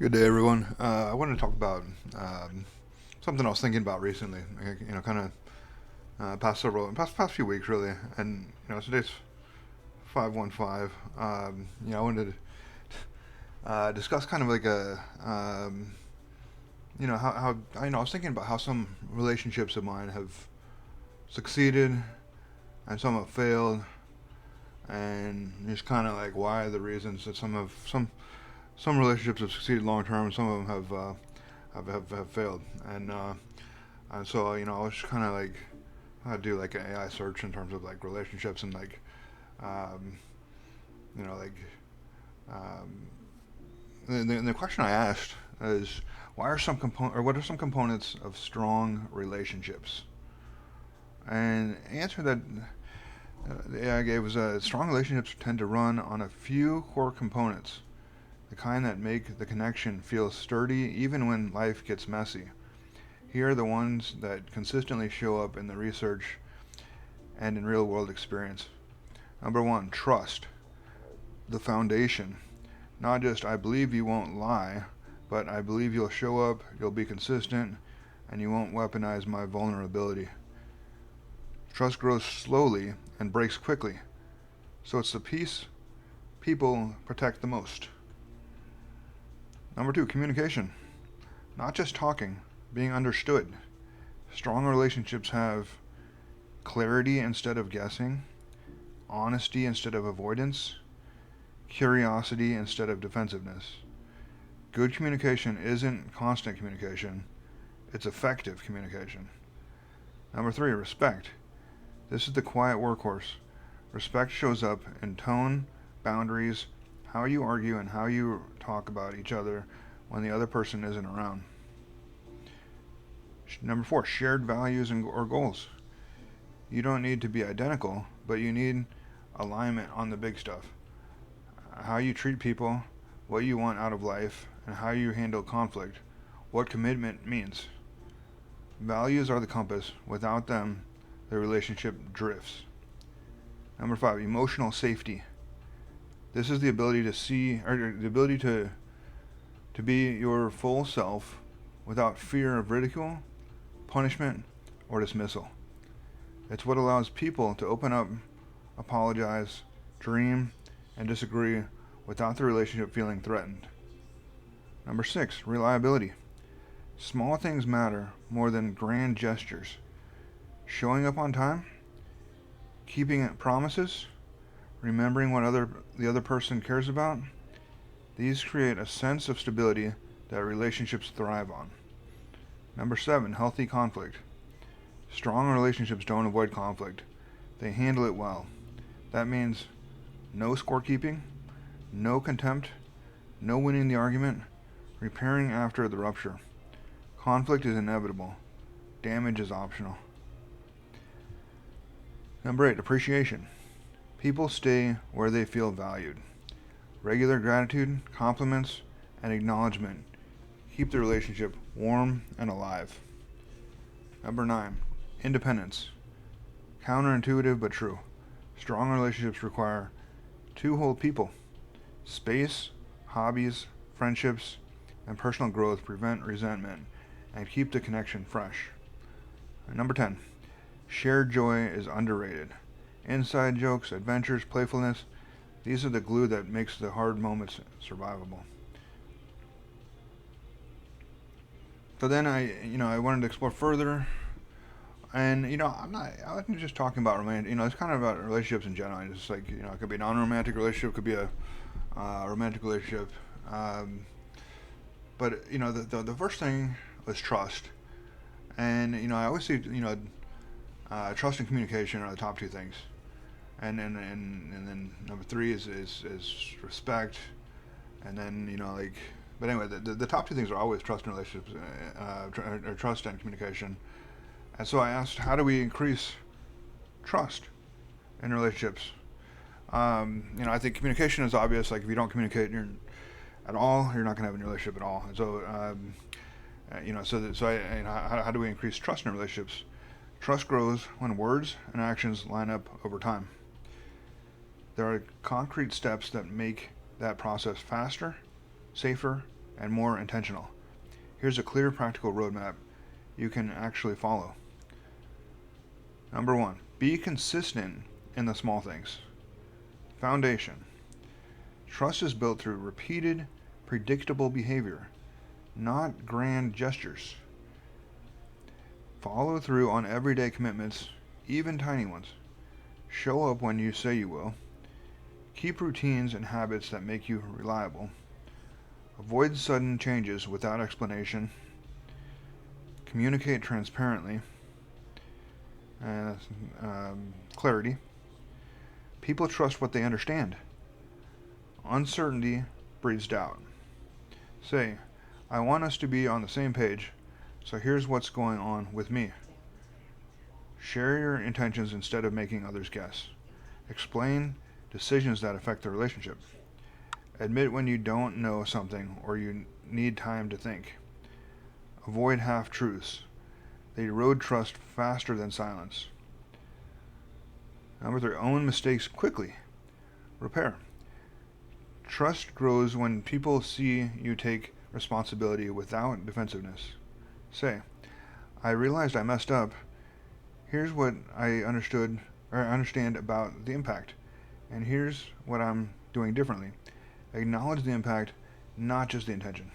Good day, everyone. I wanted to talk about something I was thinking about recently. Kind of past few weeks, really. And today's 515. I wanted to discuss kind of like a how I was thinking about how some relationships of mine have succeeded and some have failed, and just kind of like why are the reasons that some relationships have succeeded long term, and some of them have failed. And so I was kind of like I do like an AI search in terms of like relationships and like um, you know like um, the question I asked is what are some components of strong relationships? And the answer that the AI gave was strong relationships tend to run on a few core components, the kind that make the connection feel sturdy even when life gets messy. Here are the ones that consistently show up in the research and in real world experience. Number one, trust. The foundation. Not just, I believe you won't lie, but I believe you'll show up, you'll be consistent, and you won't weaponize my vulnerability. Trust grows slowly and breaks quickly, so it's the piece people protect the most. Number two, communication. Not just talking, being understood. Strong relationships have clarity instead of guessing, honesty instead of avoidance, curiosity instead of defensiveness. Good communication isn't constant communication, it's effective communication. Number three, respect. This is the quiet workhorse. Respect shows up in tone, boundaries, how you argue, and how you talk about each other when the other person isn't around. Number four, shared values or goals. You don't need to be identical, but you need alignment on the big stuff. How you treat people, what you want out of life, and how you handle conflict, what commitment means. Values are the compass. Without them, the relationship drifts. Number five, emotional safety. This is the ability to see, or the ability to be your full self without fear of ridicule, punishment, or dismissal. It's what allows people to open up, apologize, dream, and disagree without the relationship feeling threatened. Number six, reliability. Small things matter more than grand gestures. Showing up on time, keeping promises, remembering what the other person cares about, these create a sense of stability that relationships thrive on. Number seven, healthy conflict. Strong relationships don't avoid conflict, they handle it well. That means no scorekeeping, no contempt, no winning the argument, repairing after the rupture. Conflict is inevitable, damage is optional. Number eight, appreciation. People stay where they feel valued. Regular gratitude, compliments, and acknowledgement keep the relationship warm and alive. Number nine, independence. Counterintuitive but true. Strong relationships require two whole people. Space, hobbies, friendships, and personal growth prevent resentment and keep the connection fresh. Number 10, shared joy is underrated. Inside jokes, adventures, playfulness, these are the glue that makes the hard moments survivable. So then I wanted to explore further, and I wasn't just talking about romantic. It's kind of about relationships in general. It's like it could be a non-romantic relationship, it could be a romantic relationship. Um, but the first thing was trust, and I always see trust and communication are the top two things, and then number three is respect, and then but anyway, the top two things are always trust and relationships, or trust and communication. And so I asked, how do we increase trust in relationships? I think communication is obvious. Like if you don't communicate at all, you're not going to have a relationship at all. And so, how do we increase trust in relationships? Trust grows when words and actions line up over time. There are concrete steps that make that process faster, safer, and more intentional. Here's a clear, practical roadmap you can actually follow. Number 1, be consistent in the small things. Foundation. Trust is built through repeated, predictable behavior, not grand gestures. Follow through on everyday commitments, even tiny ones. Show up when you say you will. Keep routines and habits that make you reliable. Avoid sudden changes without explanation. Communicate transparently. Clarity. People trust what they understand. Uncertainty breeds doubt. Say, I want us to be on the same page, so here's what's going on with me. Share your intentions instead of making others guess. Explain decisions that affect the relationship. Admit when you don't know something or you need time to think. Avoid half-truths. They erode trust faster than silence. Number 3, own mistakes quickly. Repair. Trust grows when people see you take responsibility without defensiveness. Say, I realized I messed up. Here's what I understand about the impact, and here's what I'm doing differently. Acknowledge the impact, not just the intention.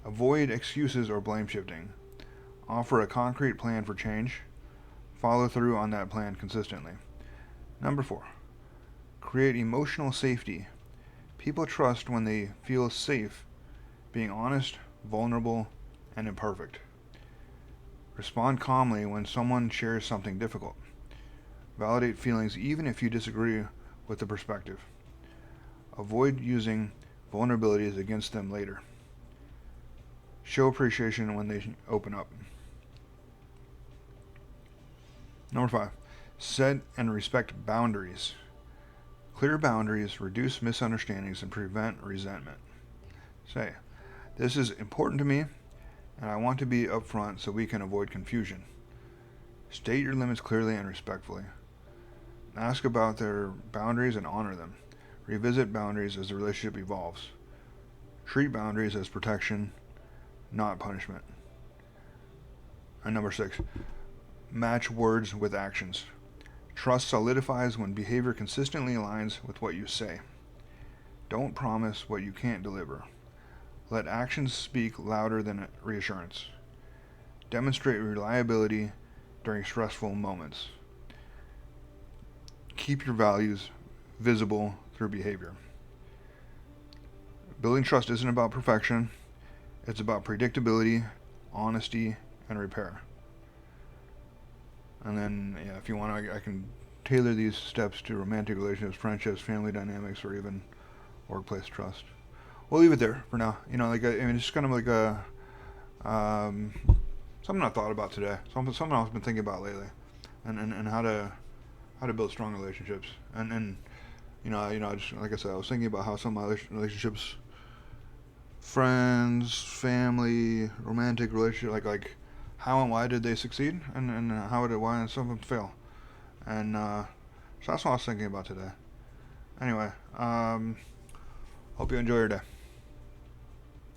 Avoid excuses or blame shifting. Offer a concrete plan for change. Follow through on that plan consistently. Number 4, create emotional safety. People trust when they feel safe being honest, vulnerable, and imperfect. Respond calmly when someone shares something difficult. Validate feelings even if you disagree with the perspective. Avoid using vulnerabilities against them later. Show appreciation when they open up. Number 5, set and respect boundaries. Clear boundaries reduce misunderstandings and prevent resentment. Say, this is important to me, and I want to be upfront so we can avoid confusion. State your limits clearly and respectfully. Ask about their boundaries and honor them. Revisit boundaries as the relationship evolves. Treat boundaries as protection, not punishment. And number 6, match words with actions. Trust solidifies when behavior consistently aligns with what you say. Don't promise what you can't deliver. Let actions speak louder than reassurance. Demonstrate reliability during stressful moments. Keep your values visible through behavior. Building trust isn't about perfection. It's about predictability, honesty, and repair. And then, if you want, I can tailor these steps to romantic relationships, friendships, family dynamics, or even workplace trust. We'll leave it there for now. It's just kind of like something I thought about today. Something I've been thinking about lately, and how to build strong relationships. And just like I said, I was thinking about how some of my relationships, friends, family, romantic relationship, like how and why did they succeed, and why did some of them fail, and so that's what I was thinking about today. Anyway, hope you enjoy your day.